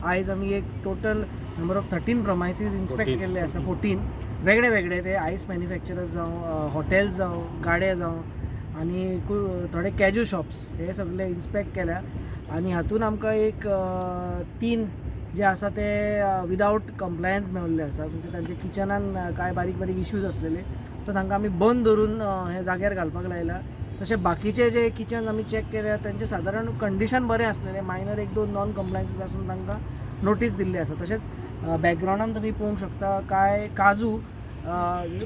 आयज आमी एक टोटल नंबर ऑफ 13 प्रमायसीस इन्स्पेक्ट केल्ले आसा. 14 वेगळे वेगळे ते आयस मॅन्युफॅक्चरर्स जावं, हॉटेल्स जावं, गाडे जावं आनी थोडे कॅज्यू शॉप्स हे सगळे इन्स्पेक्ट केल्या. आनी हातून आमकां एक 3 जे आसा ते विदावट कंप्लायन्स मेळिल्ले आसा. म्हणजे तांचे किचनान कांय बारीक बारीक इश्यूज आसलेले, सो तांकां आमी बंद धरून हे जाग्यार घालपाक लायला. तशे बाकीचे जे किचन आमी चॅक केल्या तांचे सादारण कंडिशन बरें आसलेलें, मायनर 1-2 नॉन कंप्लायन्सीस आसून तांकां नोटीस दिल्ली आसा. तशेंच बॅकग्रावंडान तुमी पळोवंक शकता काय काजू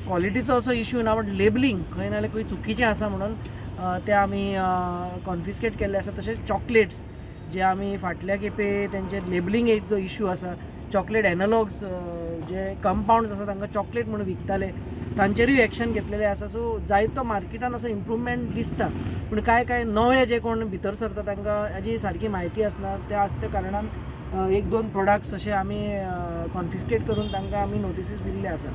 क्वॉलिटीचो असो इश्यू ना, बट लेबलिंग खंय ना जाल्यार खंय चुकीचें आसा म्हणून ते आमी कॉन्फिस्केट केल्ले आसा. तशेंच चॉकलेट्स जे आमी फाटल्या खेपे तेंचे लेबलिंग एक जो इश्यू आसा, चॉकलेट एनालॉग्स जे कंपाउंड्स आसा तांकां चॉकलेट म्हणून विकताले, तांचेरूय एक्शन घेतलेलें आसा. सो जायतो मार्केटान असो इम्प्रूवमेंट दिसता, पूण काय नवे जे कोण भितर सरता तांकां हाजी सारकी म्हायती आसना. त्या आसल्या कारणान 1-2 प्रोडक्ट्स अशे आमी कॉन्फिस्केट करून तांकां आमी नोटिसीस दिल्ले आसा.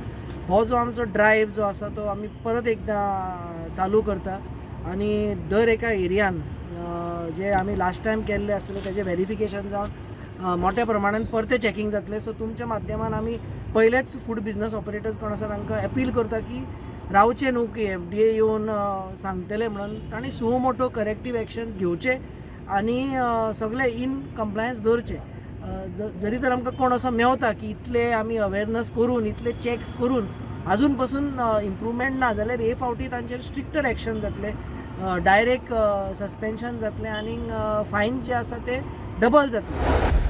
हो जो आमचो ड्रायव्ह जो आसा तो आमी परत एकदां चालू करता आनी दर एका एरियान जे आमी लास्ट टायम केल्ले आसतले तेजे व्हेरिफिकेशन जावन मोठ्या प्रमाणान परते चॅकींग जातले. सो तुमच्या माध्यमान आमी पयलेच फूड बिझनस ऑपरेटर्स कोण आसा तांकां अपील करता की रावचे न्हू की FDA येवन सांगतले म्हणून. तांणी सो मोठो करेक्टीव एक्शन्स घेवचे आनी सगळे इन कंप्लायन्स दवरचे. जरी तर आमकां कोण असो मेवता की इतले आमी अवेरनस करून, इतले चॅक्स करून आजून पासून इम्प्रूवमेंट ना जाल्यार हे फावटी तांचेर स्ट्रिक्टर एक्शन जातले, डायरेक्ट सस्पेन्शन जातलें आनी फायन जे आसा ते डबल जातले.